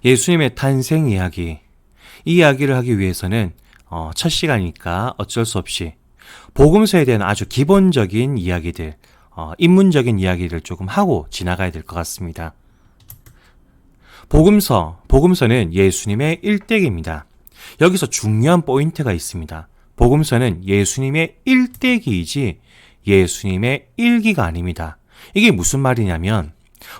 예수님의 탄생 이야기, 이 이야기를 하기 위해서는 첫 시간이니까 어쩔 수 없이 복음서에 대한 아주 기본적인 이야기들, 인문적인 이야기를 조금 하고 지나가야 될 것 같습니다. 복음서는 예수님의 일대기입니다. 여기서 중요한 포인트가 있습니다. 복음서는 예수님의 일대기이지 예수님의 일기가 아닙니다. 이게 무슨 말이냐면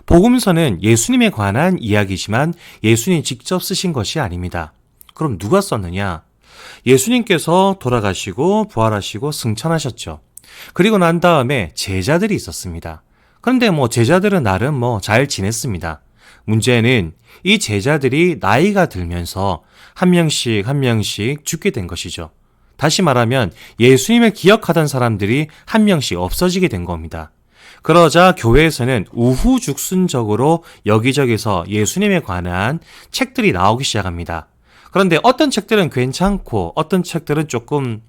복음서는 예수님에 관한 이야기지만 예수님이 직접 쓰신 것이 아닙니다. 그럼 누가 썼느냐? 예수님께서 돌아가시고 부활하시고 승천하셨죠. 그리고 난 다음에 제자들이 있었습니다. 그런데 제자들은 나름 잘 지냈습니다. 문제는 이 제자들이 나이가 들면서 한 명씩 죽게 된 것이죠. 다시 말하면 예수님을 기억하던 사람들이 한 명씩 없어지게 된 겁니다. 그러자 교회에서는 우후죽순적으로 여기저기서 예수님에 관한 책들이 나오기 시작합니다. 그런데 어떤 책들은 괜찮고 어떤 책들은 조금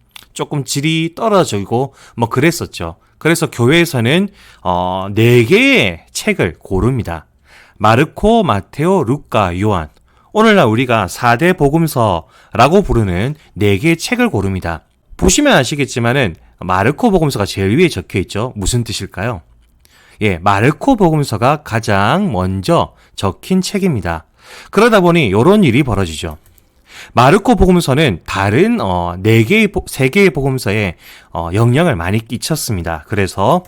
질이 떨어지고 그랬었죠. 그래서 교회에서는 4개의 책을 고릅니다. 마르코, 마테오, 루카, 요한. 오늘날 우리가 4대 복음서라고 부르는 4개의 책을 고릅니다. 보시면 아시겠지만은 마르코 복음서가 제일 위에 적혀 있죠. 무슨 뜻일까요? 마르코 복음서가 가장 먼저 적힌 책입니다. 그러다 보니 이런 일이 벌어지죠. 마르코 복음서는 다른 3개의 복음서에 영향을 많이 끼쳤습니다. 그래서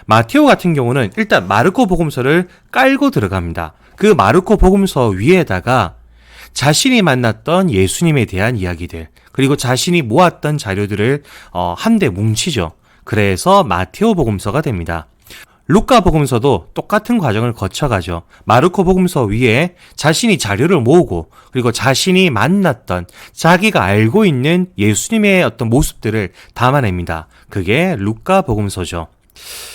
마테오 같은 경우는 일단 마르코 복음서를 깔고 들어갑니다. 그 마르코 복음서 위에다가 자신이 만났던 예수님에 대한 이야기들, 그리고 자신이 모았던 자료들을 한데 뭉치죠. 그래서 마테오 복음서가 됩니다. 루카 복음서도 똑같은 과정을 거쳐가죠. 마르코 복음서 위에 자신이 자료를 모으고 그리고 자신이 만났던 자기가 알고 있는 예수님의 어떤 모습들을 담아냅니다. 그게 루카 복음서죠.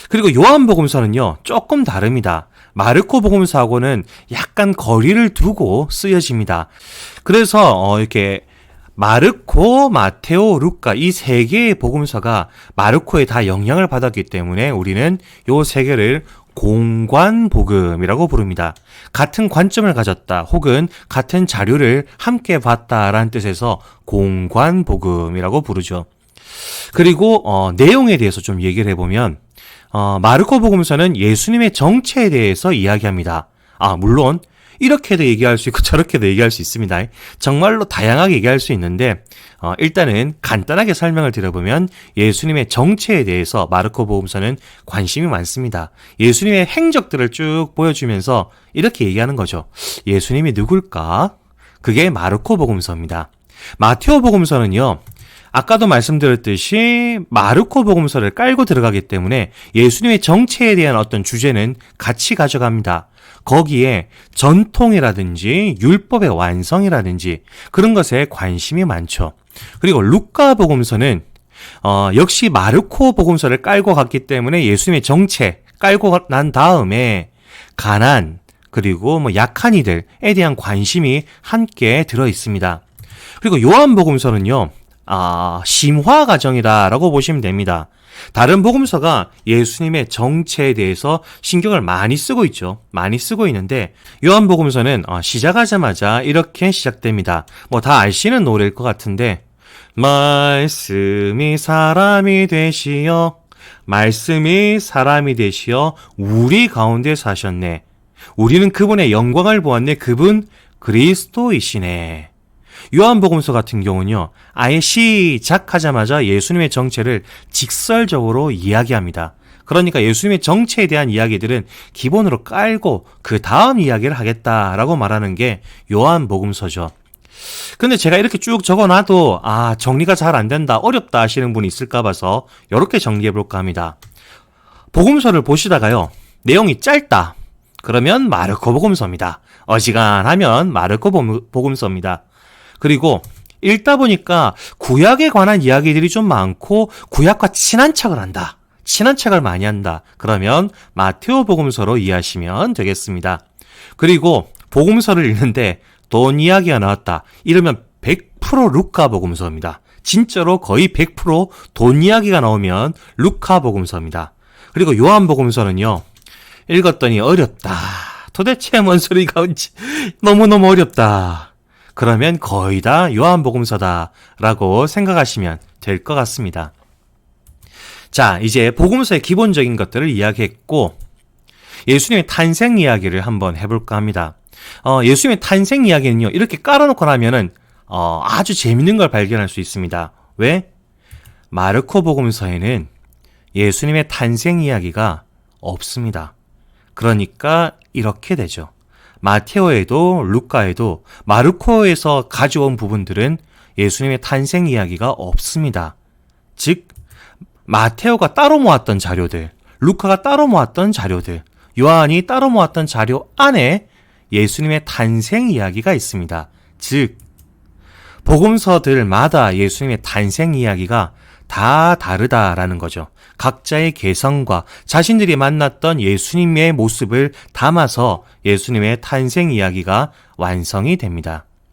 그리고 요한 복음서는요, 조금 다릅니다. 마르코 복음서하고는 약간 거리를 두고 쓰여집니다. 그래서 이렇게 마르코, 마테오, 루카 이 3개의 복음서가 마르코에 다 영향을 받았기 때문에 우리는 요 3개를 공관복음이라고 부릅니다. 같은 관점을 가졌다 혹은 같은 자료를 함께 봤다라는 뜻에서 공관복음이라고 부르죠. 그리고 내용에 대해서 좀 얘기를 해보면 마르코 복음서는 예수님의 정체에 대해서 이야기합니다. 물론 이렇게도 얘기할 수 있고 저렇게도 얘기할 수 있습니다. 정말로 다양하게 얘기할 수 있는데 일단은 간단하게 설명을 드려보면 예수님의 정체에 대해서 마르코 복음서는 관심이 많습니다. 예수님의 행적들을 쭉 보여주면서 이렇게 얘기하는 거죠. 예수님이 누굴까? 그게 마르코 복음서입니다. 마테오 복음서는요, 아까도 말씀드렸듯이 마르코 복음서를 깔고 들어가기 때문에 예수님의 정체에 대한 어떤 주제는 같이 가져갑니다. 거기에 전통이라든지 율법의 완성이라든지 그런 것에 관심이 많죠. 그리고 루카 복음서는 역시 마르코 복음서를 깔고 갔기 때문에 예수님의 정체 깔고 난 다음에 가난 그리고 약한 이들에 대한 관심이 함께 들어 있습니다. 그리고 요한 복음서는요, 심화 과정이다라고 보시면 됩니다. 다른 복음서가 예수님의 정체에 대해서 신경을 많이 쓰고 있죠. 많이 쓰고 있는데 요한복음서는 시작하자마자 이렇게 시작됩니다. 다 아시는 노래일 것 같은데 말씀이 사람이 되시어 우리 가운데 사셨네. 우리는 그분의 영광을 보았네. 그분 그리스도이시네. 요한복음서 같은 경우는요, 아예 시작하자마자 예수님의 정체를 직설적으로 이야기합니다. 그러니까 예수님의 정체에 대한 이야기들은 기본으로 깔고 그 다음 이야기를 하겠다라고 말하는 게 요한복음서죠. 근데 제가 이렇게 쭉 적어놔도 정리가 잘 안 된다, 어렵다 하시는 분이 있을까 봐서 이렇게 정리해볼까 합니다. 복음서를 보시다가요, 내용이 짧다 그러면 마르코 복음서입니다. 어지간하면 마르코 복음서입니다. 그리고 읽다 보니까 구약에 관한 이야기들이 좀 많고 구약과 친한 척을 한다. 친한 척을 많이 한다. 그러면 마테오 복음서로 이해하시면 되겠습니다. 그리고 복음서를 읽는데 돈 이야기가 나왔다. 이러면 100% 루카 복음서입니다. 진짜로 거의 100% 돈 이야기가 나오면 루카 복음서입니다. 그리고 요한 복음서는요, 읽었더니 어렵다, 도대체 뭔 소리가 온지 너무너무 어렵다. 그러면 거의 다 요한복음서다라고 생각하시면 될 것 같습니다. 자, 이제 복음서의 기본적인 것들을 이야기했고 예수님의 탄생 이야기를 한번 해볼까 합니다. 예수님의 탄생 이야기는요, 이렇게 깔아놓고 나면은 아주 재밌는 걸 발견할 수 있습니다. 왜? 마르코 복음서에는 예수님의 탄생 이야기가 없습니다. 그러니까 이렇게 되죠. 마테오에도 루카에도 마르코에서 가져온 부분들은 예수님의 탄생 이야기가 없습니다. 즉 마테오가 따로 모았던 자료들, 루카가 따로 모았던 자료들, 요한이 따로 모았던 자료 안에 예수님의 탄생 이야기가 있습니다. 즉 복음서들마다 예수님의 탄생 이야기가 다 다르다라는 거죠. 각자의 개성과 자신들이 만났던 예수님의 모습을 담아서 예수님의 탄생 이야기가 완성이 됩니다.